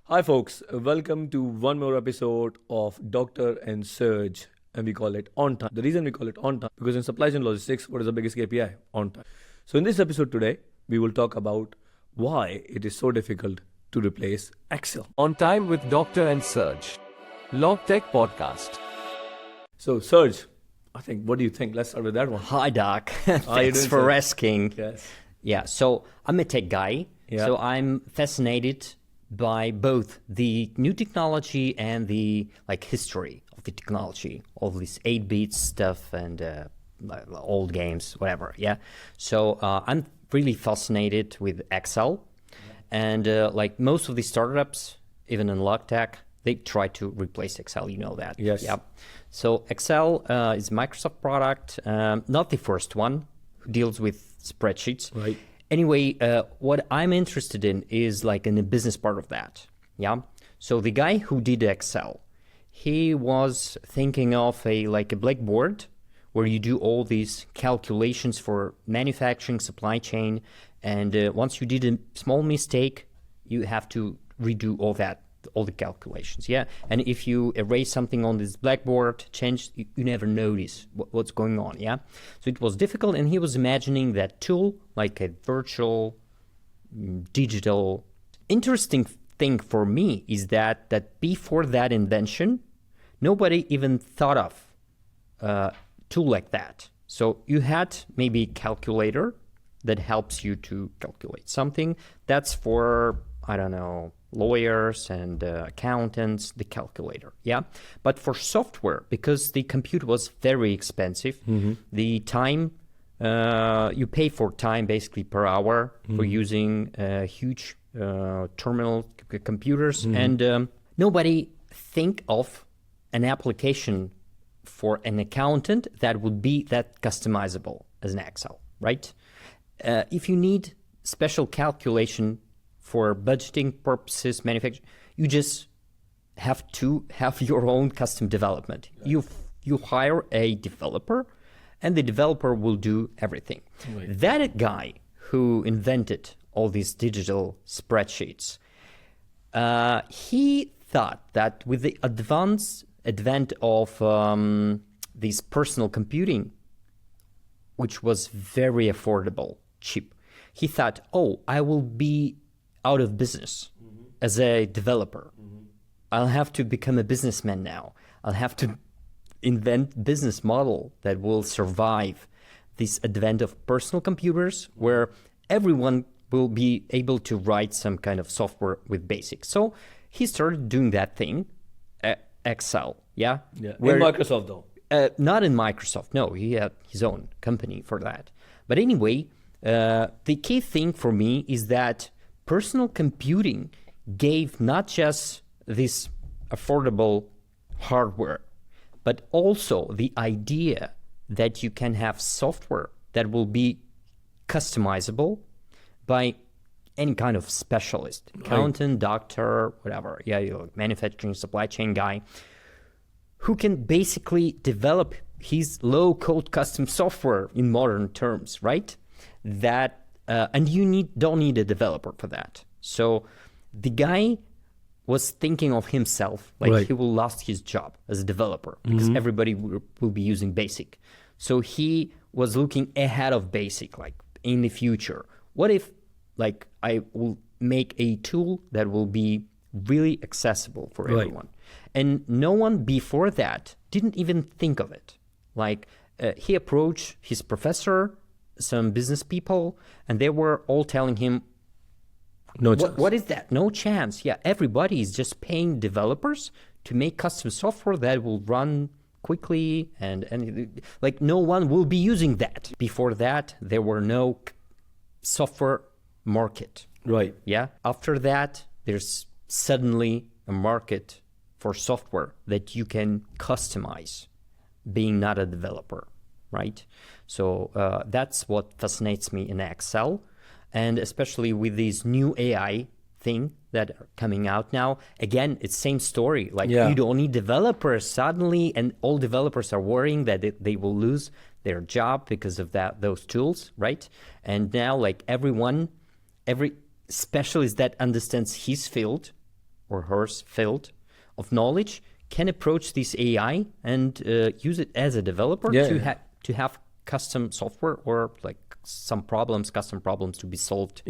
Hi folks, welcome to one more episode of Doctor and Serge, and we call it on time. The reason we call it on time because in supply chain logistics, what is the biggest KPI? On time. So in this episode today, we will talk about why it is so difficult to replace Excel. On Time with Doctor and Serge, Logtech podcast. So Serge, what do you think? Let's start with that one. Hi, Doc. you Thanks doing, for sir? asking. Yes. Yeah, so I'm a tech guy. Yeah. So I'm fascinated by both the new technology and the history of the technology, all this 8-bit stuff and old games, whatever. Yeah. So I'm really fascinated with Excel, and like most of the startups, even in Logtech, they try to replace Excel. You know that. Yes. Yeah. So Excel is a Microsoft product, not the first one who deals with spreadsheets. Right. Anyway, what I'm interested in is in the business part of that. Yeah. So the guy who did Excel, he was thinking of a blackboard where you do all these calculations for manufacturing, supply chain, and once you did a small mistake, you have to redo all the calculations. Yeah. And if you erase something on this blackboard, change, you never notice what's going on. Yeah. So it was difficult, and he was imagining that tool like a virtual digital. Interesting thing for me is that before that invention, nobody even thought of a tool like that. So you had maybe a calculator that helps you to calculate something. That's for, I don't know, lawyers and accountants, the calculator. Yeah. But for software, because the compute was very expensive, the time, you pay for time basically per hour for using huge terminal computers, and nobody think of an application for an accountant that would be that customizable as an Excel, right? If you need special calculation for budgeting purposes, manufacturing, you just have to have your own custom development. Right. You hire a developer, and the developer will do everything. Right. That guy who invented all these digital spreadsheets, he thought that with the advent of this personal computing, which was very affordable, cheap, he thought, I will be out of business as a developer. I'll have to become a businessman now. I'll have to invent business model that will survive this advent of personal computers where everyone will be able to write some kind of software with BASIC. So he started doing that thing, Excel. Yeah. In Microsoft though. Not in Microsoft. No, he had his own company for that. But anyway, the key thing for me is that personal computing gave not just this affordable hardware, but also the idea that you can have software that will be customizable by any kind of specialist, accountant, doctor, whatever, manufacturing, supply chain guy, who can basically develop his low-code custom software in modern terms, right? That and you don't need a developer for that. So the guy was thinking of himself he will lose his job as a developer because everybody will be using BASIC. So he was looking ahead of BASIC, in the future. What if I will make a tool that will be really accessible for everyone? And no one before that didn't even think of it. He approached his professor, some business people, and they were all telling him, no chance. What is that? No chance. Yeah, everybody is just paying developers to make custom software that will run quickly, and no one will be using that. Before that, there were no software market. Right. Yeah. After that, there's suddenly a market for software that you can customize, being not a developer. Right? So that's what fascinates me in Excel, and especially with these new AI thing that are coming out now. Again, it's same story. You don't need developers suddenly, and all developers are worrying that they will lose their job because of those tools, right? And now every specialist that understands his field or her field of knowledge can approach this AI and use it as a developer to have custom software or like some custom problems to be solved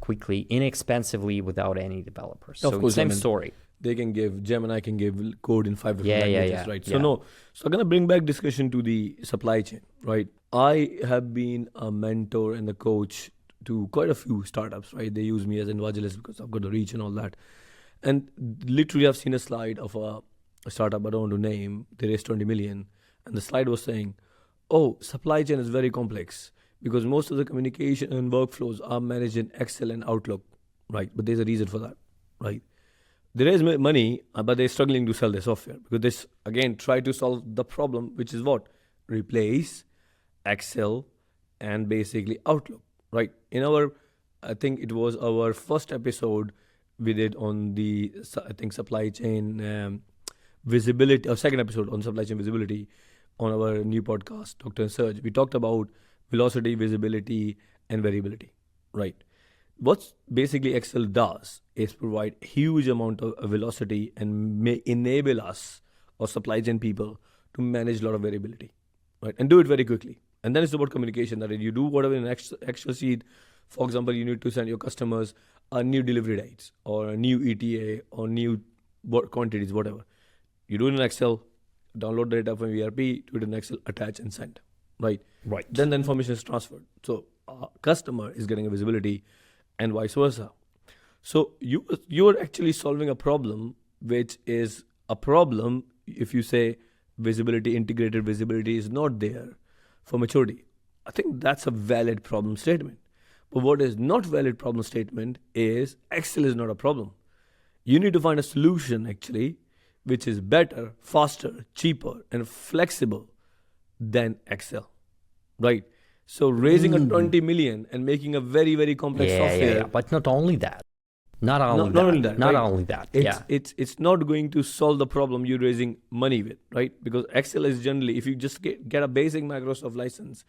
quickly, inexpensively, without any developers. Of So course, same story. They can give, Gemini can give code in 5 different languages, right? So yeah. So I'm going to bring back discussion to the supply chain, right? I have been a mentor and a coach to quite a few startups, right? They use me as an evangelist because I've got the reach and all that. And literally I've seen a slide of a startup I don't want to name. They raised 20 million. And the slide was saying, oh, supply chain is very complex because most of the communication and workflows are managed in Excel and Outlook, right? But there's a reason for that, right? They raise money, but they're struggling to sell their software because this, again, try to solve the problem, which is what? Replace Excel and basically Outlook, right? I think it was our first episode we did on the, I think, supply chain visibility, or second episode on supply chain visibility on our new podcast, Dr. and Serge. We talked about velocity, visibility, and variability, right? What basically Excel does is provide huge amount of velocity and may enable us or supply chain people to manage a lot of variability, right? And do it very quickly. And then it's about communication, that you do whatever in an Excel sheet. For example, you need to send your customers a new delivery dates or a new ETA or new quantities, whatever. You do it in Excel, download the data from ERP, do it in Excel, attach and send, right? Right. Then the information is transferred. So customer is getting a visibility and vice versa. So you are actually solving a problem, which is a problem if you say visibility, integrated visibility is not there for maturity. I think that's a valid problem statement. But what is not valid problem statement is Excel is not a problem. You need to find a solution actually, which is better, faster, cheaper, and flexible than Excel, right? So raising a 20 million and making a very, very complex software. Yeah. But not only that. Not only that. It's not going to solve the problem you're raising money with, right? Because Excel is generally, if you just get a basic Microsoft license,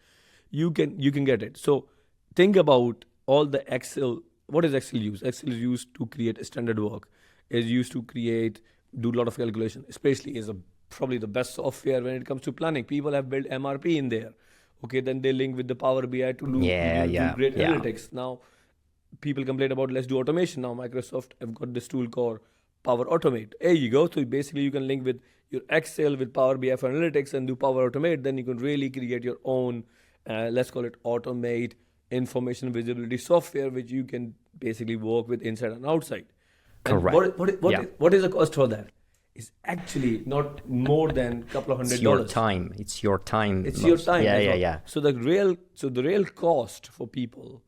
you can get it. So think about all the Excel. What is Excel used? Excel is used to create standard work. Is used to do a lot of calculation. Especially is probably the best software when it comes to planning. People have built MRP in there. Okay, then they link with the Power BI to do great analytics. Now, people complain about let's do automation. Now, Microsoft have got this tool called Power Automate. There you go. So basically, you can link with your Excel with Power BI for analytics and do Power Automate. Then you can really create your own, let's call it automate information visibility software, which you can basically work with inside and outside. Correct. And what is the cost for that? It's actually not more than a couple of $100. It's your time. It's your time. Yeah. So the real cost for people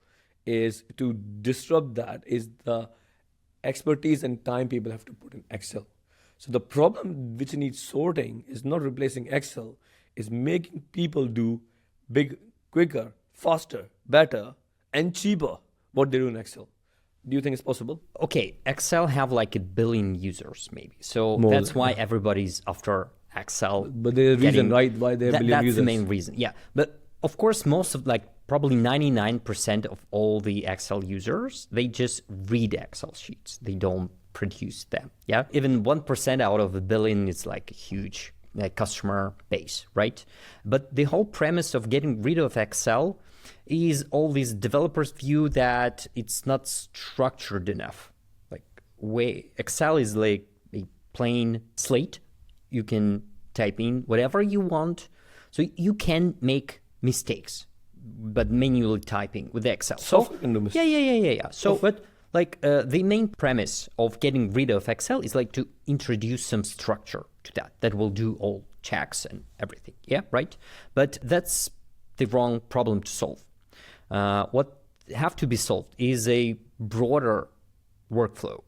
is to disrupt that is the expertise and time people have to put in Excel. So the problem which needs sorting is not replacing Excel, is making people do big, quicker, faster, better, and cheaper what they do in Excel. Do you think it's possible? Okay, Excel have like 1 billion users maybe. So that's why everybody's after Excel. But there's a reason, right, why they're 1 billion users. That's the main reason, yeah. But of course, most of probably 99% of all the Excel users, they just read Excel sheets. They don't produce them, yeah? Even 1% out of 1 billion is like a huge customer base, right? But the whole premise of getting rid of Excel is all these developers view that it's not structured enough. Excel is like a plain slate. You can type in whatever you want. So you can make mistakes, but manually typing with Excel. Software can do mistakes. Yeah. So, but the main premise of getting rid of Excel is like to introduce some structure to that will do all checks and everything. Yeah, right? But that's the wrong problem to solve. What have to be solved is a broader workflow.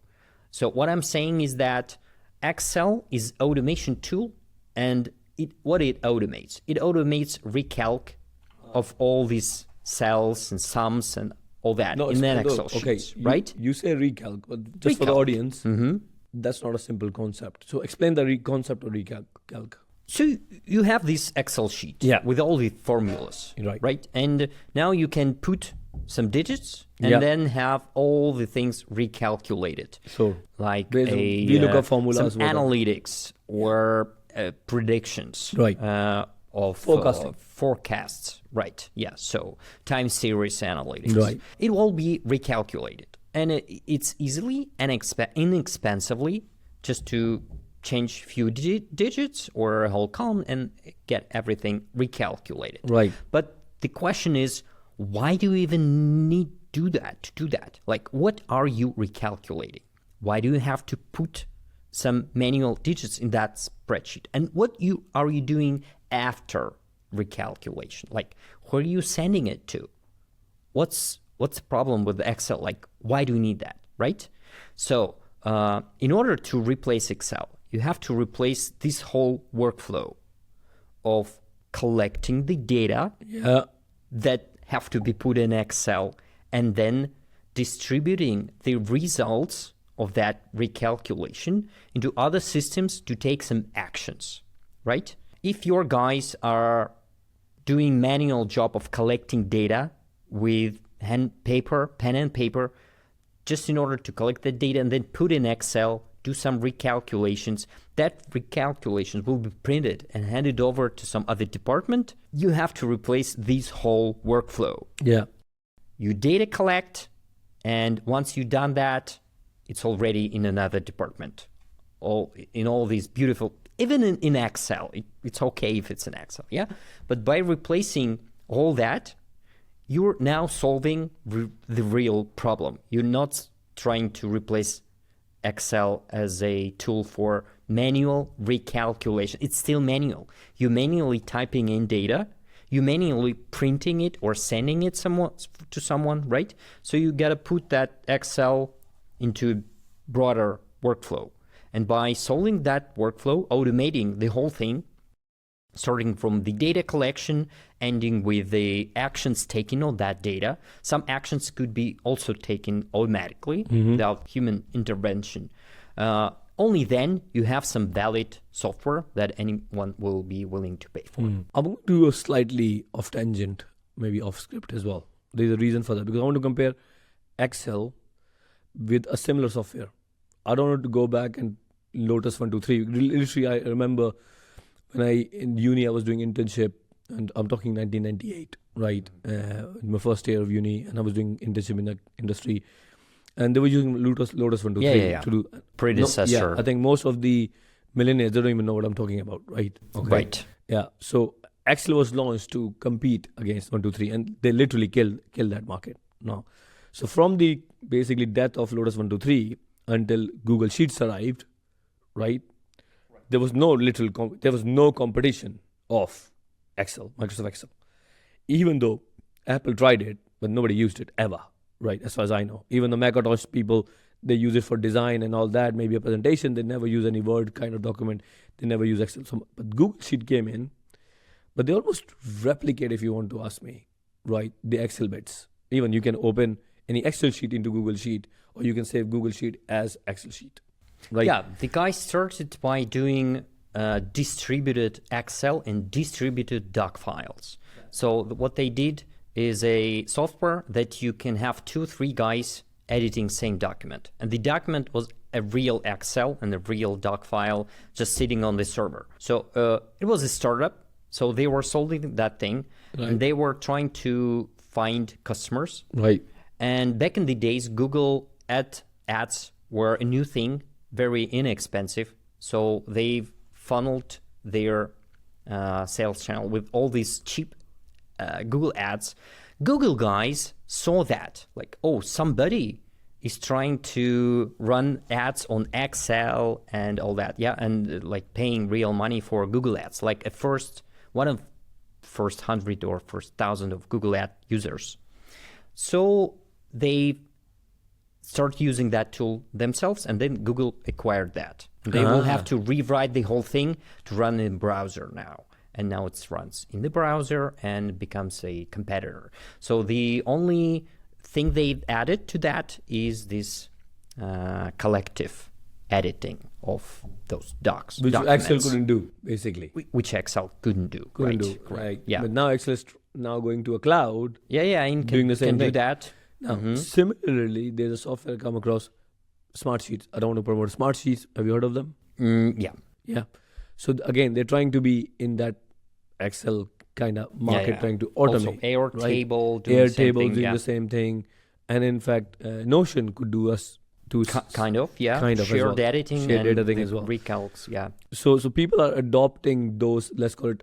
So what I'm saying is that Excel is automation tool, and what it automates recalc of all these cells and sums and all that in an Excel sheet, right? You say recalc, but just for the audience, that's not a simple concept. So explain the concept of recalc. So you have this Excel sheet with all the formulas, right? And now you can put some digits and Yeah. then have all the things recalculated, So like based on a VLOOKUP formulas, some whatever. analytics or predictions, Right. Of Forecasting. forecasts, right? Yeah. So time series analytics, Right. It will be recalculated, and it's easily and inexpensively just to change few digits or a whole column and get everything recalculated. Right. But the question is, why do you even need to do that? Like, what are you recalculating? Why do you have to put some manual digits in that spreadsheet? And what are you doing after recalculation? Like, where are you sending it to? What's the problem with Excel? Like, why do you need that, right? So in order to replace Excel, you have to replace this whole workflow of collecting the data Yeah. that have to be put in Excel and then distributing the results of that recalculation into other systems to take some actions, right? If your guys are doing manual job of collecting data with pen and paper, just in order to collect the data and then put in Excel, do some recalculations, that recalculations will be printed and handed over to some other department. You have to replace this whole workflow. Yeah. You data collect, and once you've done that, it's already in another department. In all these beautiful, even in Excel, it's okay if it's in Excel, yeah? But by replacing all that, you're now solving the real problem. You're not trying to replace Excel as a tool for manual recalculation. It's still manual. You're manually typing in data, you're manually printing it or sending it to someone, right? So you got to put that Excel into a broader workflow. And by solving that workflow, automating the whole thing, starting from the data collection, ending with the actions taken on that data. Some actions could be also taken automatically without human intervention. Only then you have some valid software that anyone will be willing to pay for. I'm going to do a slightly off tangent, maybe off script as well. There's a reason for that, because I want to compare Excel with a similar software. I don't want to go back and Lotus 123. Literally, I remember when in uni I was doing internship, and I'm talking 1998, right? In my first year of uni, and I was doing internship in the industry, and they were using Lotus 123 Yeah. to do Predecessor. I think most of the millennials, they don't even know what I'm talking about, right? Okay. Right. Yeah. So Excel was launched to compete against 123, and they literally killed that market. No. So from the basically death of Lotus 123 until Google Sheets arrived, right? There was no competition of Excel, Microsoft Excel. Even though Apple tried it, but nobody used it ever, right? As far as I know. Even the Macintosh people, they use it for design and all that, maybe a presentation. They never use any Word kind of document. They never use Excel. So, but Google Sheet came in, but they almost replicate, if you want to ask me, right, the Excel bits. Even you can open any Excel sheet into Google Sheet, or you can save Google Sheet as Excel sheet, right? Yeah, the guy started by doing distributed Excel and distributed doc files. So what they did is a software that you can have 2-3 guys editing same document. And the document was a real Excel and a real doc file just sitting on the server. So it was a startup. So they were solving that thing, Right. and they were trying to find customers. Right. And back in the days, Google ads were a new thing, very inexpensive. So they funneled their sales channel with all these cheap Google ads. Google guys saw that, like, oh, somebody is trying to run ads on Excel and all that, yeah, and like paying real money for Google ads, like one of first 100 or first 1,000 of Google ad users. So they start using that tool themselves, and then Google acquired that. They will have to rewrite the whole thing to run in browser now. And now it runs in the browser and becomes a competitor. So the only thing they've added to that is this collective editing of those Which documents. Excel couldn't do, basically. Which Excel couldn't do. Couldn't right, do, right? Yeah. But now Excel is now going to a cloud. And doing the same can do thing. that. Now, similarly, there's a software come across, Smart Sheets. I don't want to promote Smart Sheets. Have you heard of them? Yeah. So again, they're trying to be in that Excel kind of market, trying to automate. Also, Airtable doing Airtable doing the same thing. And in fact, Notion could do us to kind of as shared well. editing Shared and editing the as well. recalcs. So people are adopting those, let's call it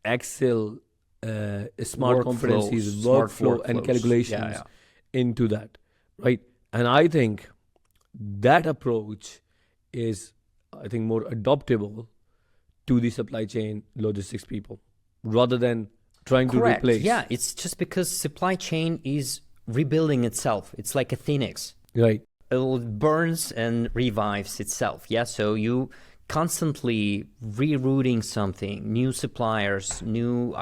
Excel smart competencies, workflow and calculations into that, right? And I think that approach is, I think, more adoptable to the supply chain logistics people rather than trying to replace. Yeah, it's just because supply chain is rebuilding itself. It's like a phoenix. Right. It burns and revives itself. Yeah, so you constantly rerouting something, new suppliers, new,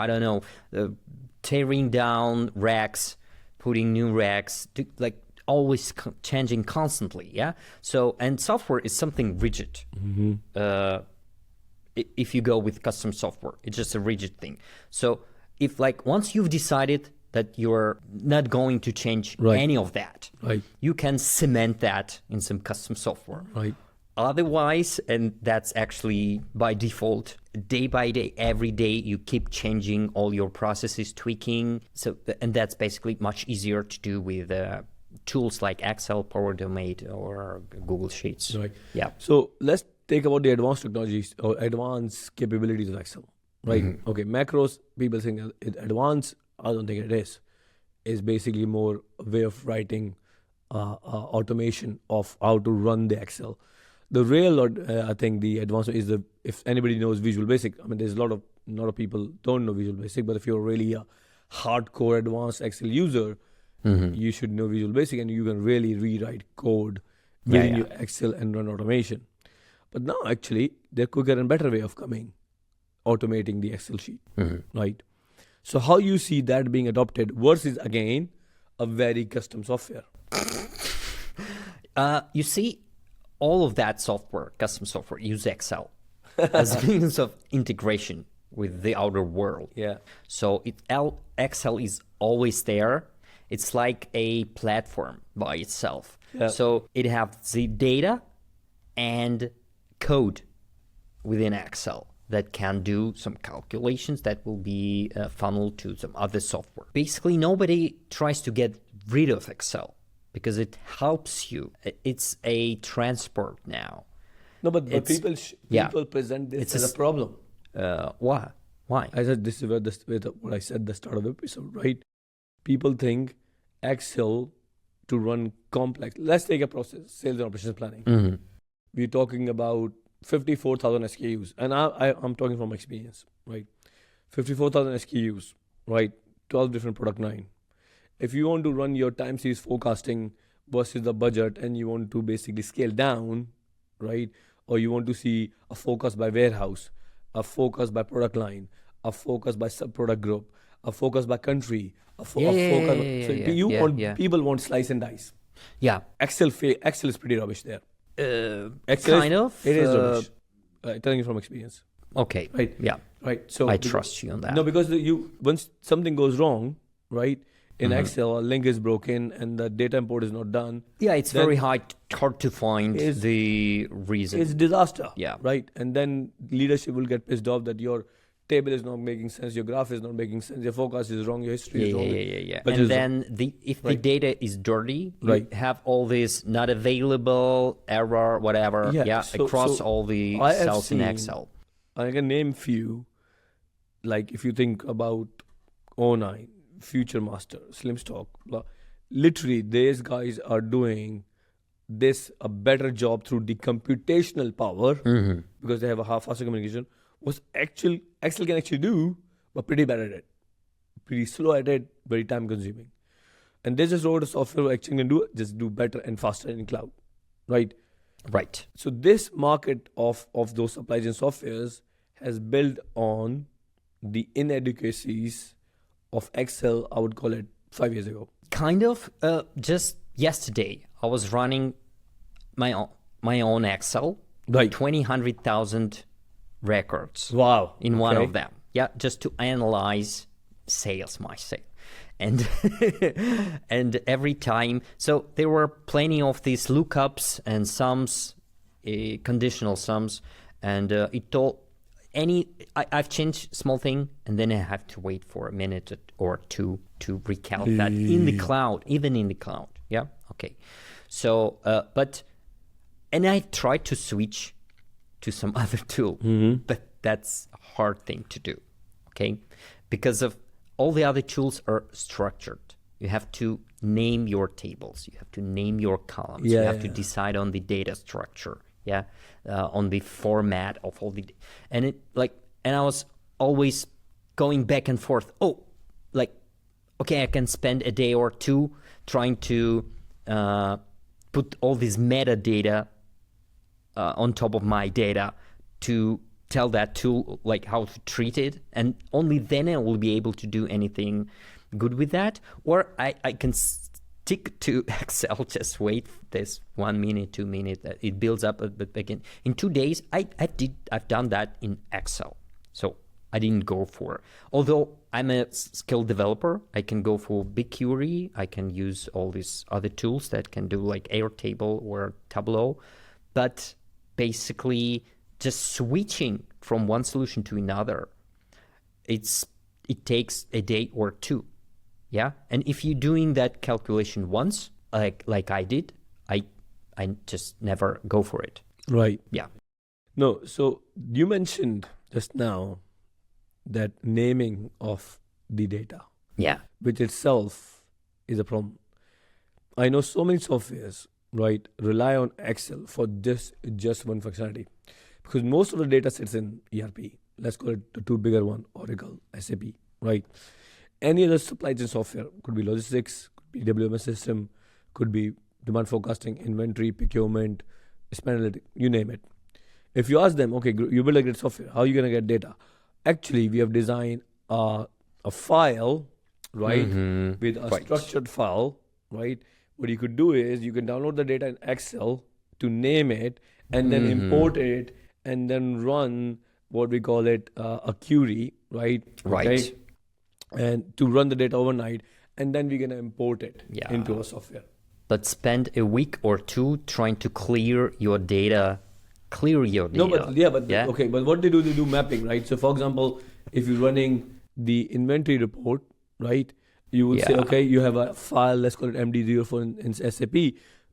tearing down racks, putting new racks, like always changing constantly. Yeah. So, and software is something rigid. If you go with custom software, it's just a rigid thing. So if once you've decided that you're not going to change any of that, you can cement that in some custom software. Right. Otherwise, and that's actually by default, day by day, every day, you keep changing all your processes, tweaking. So, and that's basically much easier to do with tools like Excel, Power Automate, or Google Sheets. Right. Yeah. So let's take about the advanced technologies or advanced capabilities of Excel. Right. Okay. Macros, people think it's advanced. I don't think it is. It's basically more a way of writing automation of how to run the Excel. The real, I think, the advanced is if anybody knows Visual Basic. I mean, there's a lot of people don't know Visual Basic, but if you're really a hardcore advanced Excel user, you should know Visual Basic, and you can really rewrite code within your Excel and run automation. But now, actually, there could get a better way of automating the Excel sheet, right? So how you see that being adopted versus, again, a very custom software? You see, all of that software, custom software, use Excel as a means of integration with the outer world. Yeah. So Excel is always there. It's like a platform by itself. Yeah. So it has the data and code within Excel that can do some calculations that will be funneled to some other software. Basically, nobody tries to get rid of Excel because it helps you. It's a transport now. No, but people present this as a problem. Why? I said this is what I said at the start of the episode, right? People think Excel to run complex. Let's take a process, sales and operations planning. We're talking about 54,000 SKUs. And I'm talking from experience, right? 54,000 SKUs, right? 12 different product line. If you want to run your time series forecasting versus the budget and you want to basically scale down, right? Or you want to see a focus by warehouse, a focus by product line, a focus by sub-product group, a focus by country, people want slice and dice. Yeah. Excel is pretty rubbish there. Excel kind of. It is rubbish. Telling you from experience. Okay. Right. Yeah. Right. So I trust you on that. No, because once something goes wrong, right? In Excel, a link is broken and the data import is not done. Yeah, it's very hard to find the reason. It's disaster. Yeah. Right. And then leadership will get pissed off that your table is not making sense, your graph is not making sense, your forecast is wrong, your history is wrong. Yeah. And then if the data is dirty, you have all this not available, error, whatever, across all the cells in Excel. I can name few, like if you think about 09, Future Master, Slim Stock, literally these guys are doing a better job through the computational power because they have a faster communication. What Excel can actually do, but pretty bad at it. Pretty slow at it, very time consuming. And they just wrote a software actually can do better and faster in cloud. Right? Right. So this market of those supply chain softwares has built on the inadequacies of Excel, I would call it 5 years ago. Kind of. Just yesterday, I was running my own Excel. Right. 100,000 records. Wow. In one of them. Yeah, just to analyze sales, my sale. And and every time, so there were plenty of these lookups and sums, conditional sums, and I've changed small thing, and then I have to wait for a minute or two to recount that in the cloud, even in the cloud. Yeah, okay. So, and I tried to switch to some other tool, but that's a hard thing to do, okay? Because of all the other tools are structured. You have to name your tables. You have to name your columns. You have to decide on the data structure. On the format of all the, and I was always going back and forth. Okay, I can spend a day or two trying to put all this metadata on top of my data to tell that tool like how to treat it, and only then I will be able to do anything good with that. Or I can stick to Excel, just wait this 1 minute, 2 minutes, it builds up a bit again. In 2 days, I've done that in Excel. So I didn't go for, although I'm a skilled developer, I can go for BigQuery, I can use all these other tools that can do like Airtable or Tableau, but basically just switching from one solution to another, it takes a day or two. Yeah, and if you're doing that calculation once, like I did, I just never go for it. Right. Yeah. No, so you mentioned just now that naming of the data, Yeah. which itself is a problem. I know so many softwares, right, rely on Excel for just one functionality, because most of the data sits in ERP. Let's call it the two bigger one, Oracle, SAP, right? Any other supply chain software, could be logistics, could be WMS system, could be demand forecasting, inventory, procurement, spend analytics, you name it. If you ask them, okay, you build a great software, how are you going to get data? Actually, we have designed a file, right, with a structured file, right? What you could do is you can download the data in Excel to name it, and then import it, and then run what we call it a query, right? Right. Okay? And to run the data overnight, and then we're going to import it into our software. But spend a week or two trying to clear your data. No, okay, but what they do mapping, right? So for example, if you're running the inventory report, right, you would say, okay, you have a file, let's call it MD04 in SAP.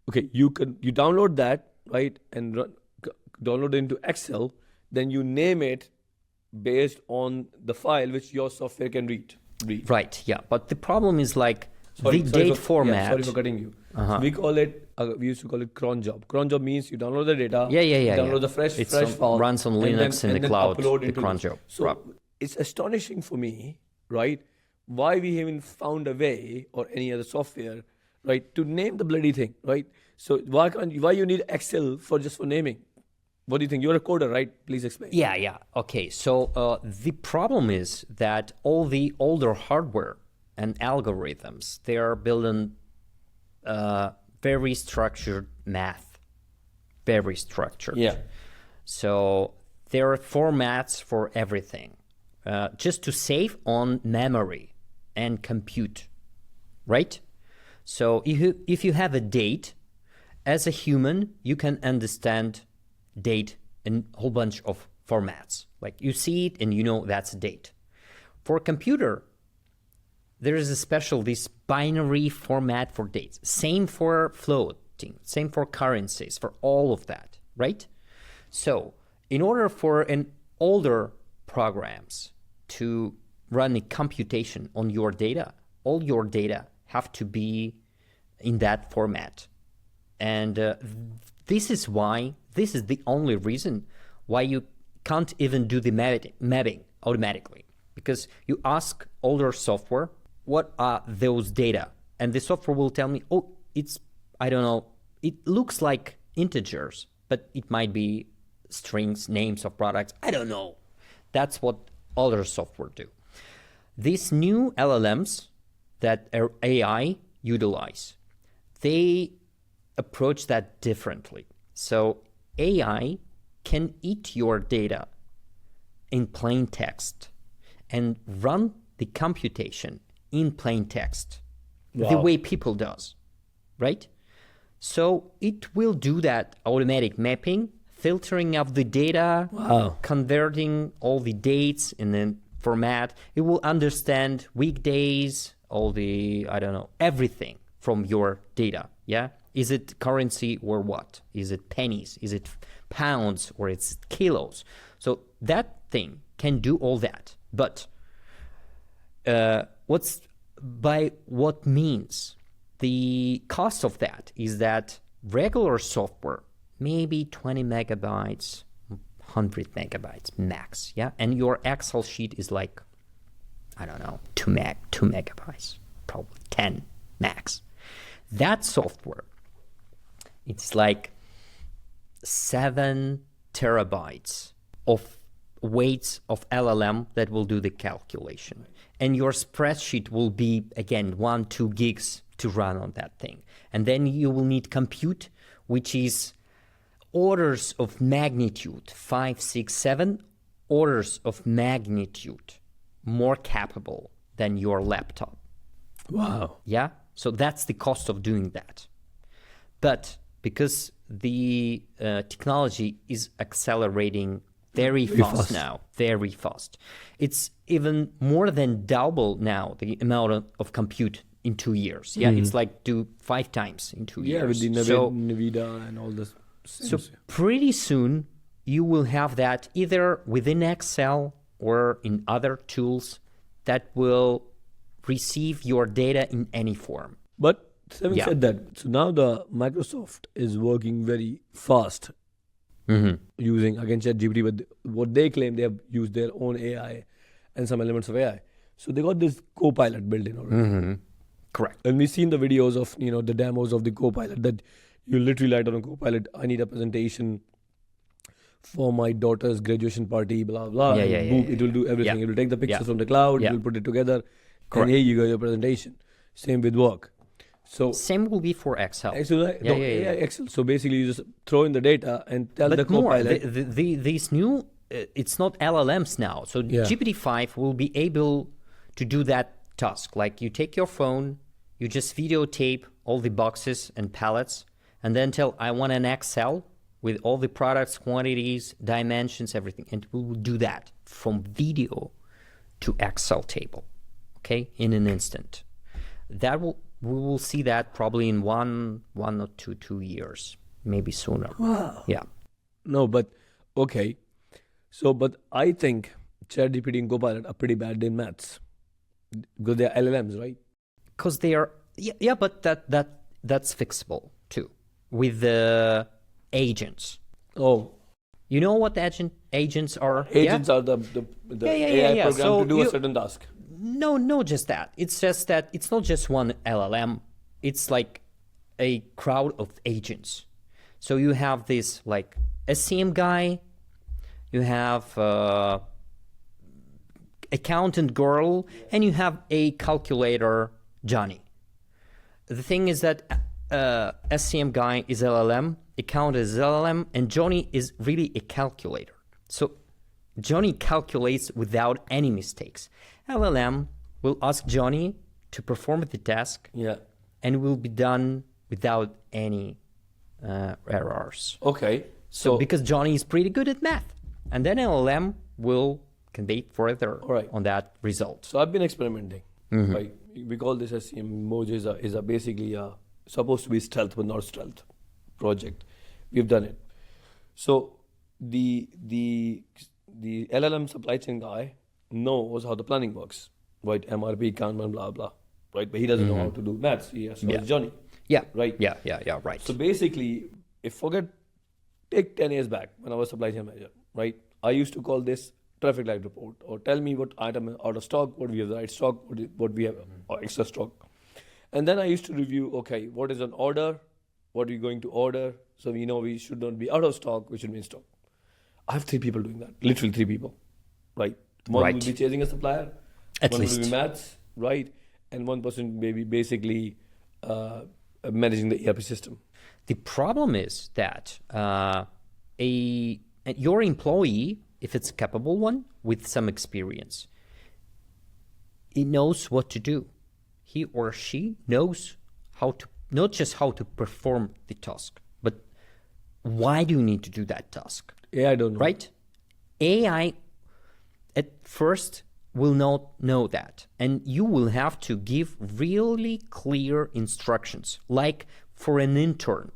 Okay, you download that, right, and download it into Excel, then you name it based on the file which your software can read. Right, yeah. But the problem is like date format. Sorry for cutting you. So we used to call it cron job. Cron job means you download the data. Download the fresh file. Runs on Linux in the cloud. The cron job. So it's astonishing for me, right? Why we haven't found a way, or any other software, right, to name the bloody thing, right? So why you need Excel for naming? What do you think? You're a coder, right? Please explain. Yeah. Okay. So the problem is that all the older hardware and algorithms, they are building very structured math. Very structured. Yeah. So there are formats for everything, just to save on memory and compute, right? So if you have a date, as a human, you can understand date in a whole bunch of formats. Like you see it and you know that's a date. For a computer, there is a special, this binary format for dates. Same for floating, same for currencies, for all of that, right? So in order for an older programs to run a computation on your data, all your data have to be in that format. And this is the only reason why you can't even do the mapping automatically. Because you ask older software, what are those data? And the software will tell me, oh, I don't know, it looks like integers, but it might be strings, names of products, I don't know. That's what older software do. These new LLMs that AI utilize, they approach that differently. So AI can eat your data in plain text and run the computation in plain text, the Wow. way people does, right? So it will do that automatic mapping, filtering of the data, Wow. converting all the dates in the format. It will understand weekdays, all the, I don't know, everything from your data, yeah? Is it currency or what? Is it pennies? Is it pounds or it's kilos? So that thing can do all that. But what means? The cost of that is that regular software, maybe 20 megabytes, 100 megabytes max, yeah? And your Excel sheet is like, I don't know, 2 megabytes, probably 10 max. That software, it's like 7 terabytes of weights of LLM that will do the calculation. And your spreadsheet will be, again, 1-2 gigs to run on that thing. And then you will need compute, which is orders of magnitude, 5, 6, 7 orders of magnitude more capable than your laptop. Wow. Yeah? So that's the cost of doing that. But because the technology is accelerating very fast now, very fast. It's even more than double now the amount of compute in 2 years. Yeah, it's like 5 times in 2 years. Yeah, with the NVIDIA and all this. So pretty soon you will have that either within Excel or in other tools that will receive your data in any form. But having said that, so now the Microsoft is working very fast using, again, ChatGPT, but what they claim, they have used their own AI and some elements of AI. So they got this Copilot built in already. Correct. And we've seen the videos of, the demos of the Copilot that you literally write on a Copilot, I need a presentation for my daughter's graduation party, blah, blah. And boom, it will do everything. It will take the pictures from the cloud, it will put it together, and here you go, your presentation. Same with work. So same will be for Excel. AI Excel. So basically, you just throw in the data and tell the Copilot. These new, it's not LLMs now. So GPT-5 will be able to do that task. Like you take your phone, you just videotape all the boxes and pallets, and then tell, I want an Excel with all the products, quantities, dimensions, everything. And we will do that from video to Excel table, okay, in an instant. We will see that probably in one or two years, maybe sooner. Wow. Yeah. No, but okay. So, but I think ChatGPT and Copilot are pretty bad in maths because they are LLMs, right? Because they are, but that's fixable too with the agents. Oh, you know what agents are? agents are the AI program So to do a certain task. No, just that. It's just that it's not just one LLM. It's like a crowd of agents. So you have this like SCM guy, you have accountant girl, and you have a calculator Johnny. The thing is that SCM guy is LLM, accountant is LLM, and Johnny is really a calculator. So Johnny calculates without any mistakes. LLM will ask Johnny to perform the task, and it will be done without any errors. Okay. So because Johnny is pretty good at math, and then LLM will convey further on that result. So I've been experimenting. Right? We call this SCMDOJO is a basically supposed to be stealth but not stealth project. We've done it. So the LLM supply chain guy knows how the planning works, right? MRP, Kanban, blah blah, right? But he doesn't know how to do maths. He has to ask Johnny. Yeah. Right. Yeah. Right. So basically, take 10 years back when I was supply chain manager, right? I used to call this traffic light report, or tell me what item is out of stock, what we have the right stock, what we have extra stock. And then I used to review, okay, what is an order, what are we going to order, so we know we should not be out of stock, we should be in stock. I have 3 people doing that, literally 3 people, right? One will be chasing a supplier, At one least. will be maths, right? And one person maybe basically managing the ERP system. The problem is that your employee, if it's a capable one with some experience, He knows what to do. He or she knows how to, not just how to perform the task, but why do you need to do that task? Yeah, I don't know. Right? AI at first will not know that. And you will have to give really clear instructions, like for an intern.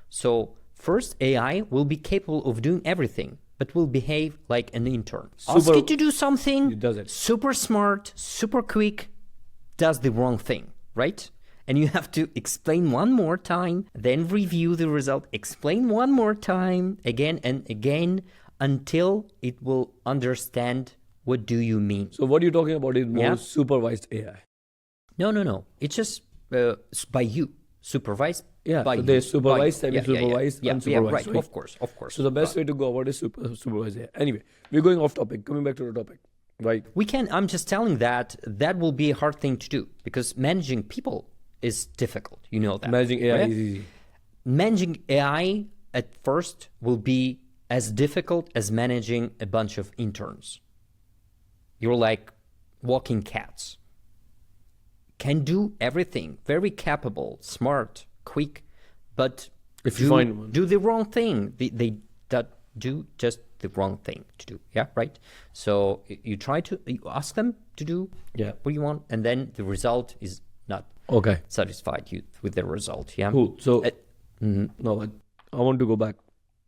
So first, AI will be capable of doing everything, but will behave like an intern. Ask it to do something, it does it. super smart, super quick, does the wrong thing, right? And you have to explain one more time, then review the result, explain one more time, again and again, until it will understand what do you mean. So what you're talking about is more supervised AI. No. It's just by you, supervised by so you. there's supervised, semi-supervised, unsupervised, right. right? Of course. So the best way to go about is supervised AI. Anyway, we're going off topic. Coming back to the topic, right? I'm just telling that will be a hard thing to do because managing people is difficult. You know that. Managing AI right? is easy. Managing AI at first will be as difficult as managing a bunch of interns. You're like walking cats. Can do everything, very capable, smart, quick, but if you find one, do the wrong thing. They do just the wrong thing to do. Yeah, right. So you ask them to do what you want, and then the result is not satisfied with the result. Yeah. Cool. So now I want to go back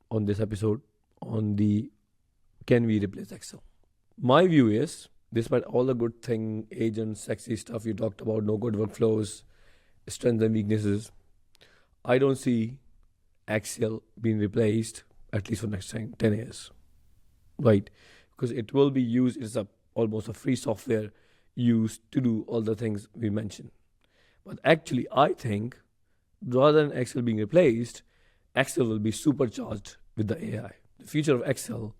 on this episode on the can we replace Excel? My view is, despite all the good thing, agent, sexy stuff you talked about, no code workflows, strengths and weaknesses, I don't see Excel being replaced at least for next 10 years, right? Because it will be used, it's almost a free software used to do all the things we mentioned. But actually, I think rather than Excel being replaced, Excel will be supercharged with the AI. The future of Excel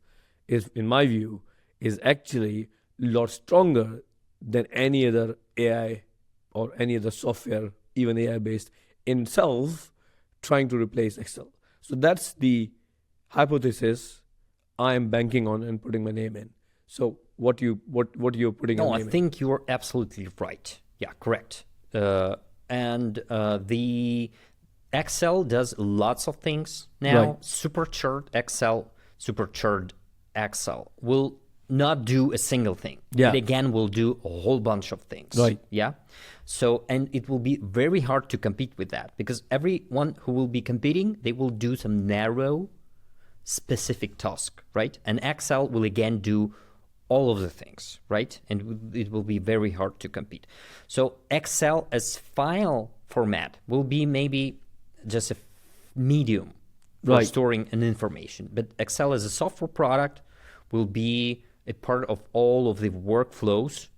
is, in my view, is actually a lot stronger than any other AI or any other software, even AI-based in itself, trying to replace Excel. So that's the hypothesis I am banking on and putting my name in. So what you're putting your name in? I think you're absolutely right. Yeah, correct. And the Excel does lots of things now. Right. Supercharged Excel will not do a single thing. Yeah. It again will do a whole bunch of things. Right. Yeah. So, and it will be very hard to compete with that because everyone who will be competing, they will do some narrow, specific task, right? And Excel will again do all of the things, right? And it will be very hard to compete. So Excel as file format will be maybe just a medium for storing an information. But Excel as a software product will be a part of all of the workflows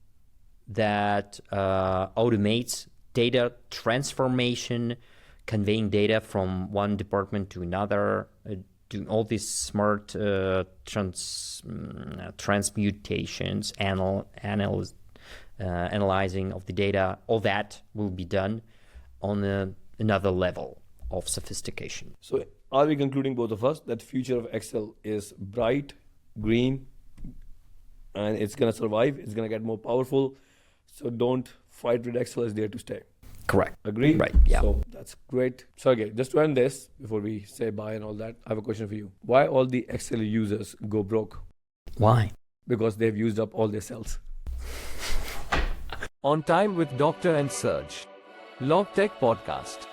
that automates data transformation, conveying data from one department to another, doing all these smart transmutations, analyzing of the data. All that will be done on another level of sophistication. So are we concluding, both of us, that future of Excel is bright, green, and it's going to survive, it's going to get more powerful? So don't fight with Excel, it's there to stay. Correct. Agree? Right, yeah. So that's great. Sergey, just to end this, before we say bye and all that, I have a question for you. Why all the Excel users go broke? Why? Because they've used up all their cells. On Time with Dr. and Serge. Logtech Podcast.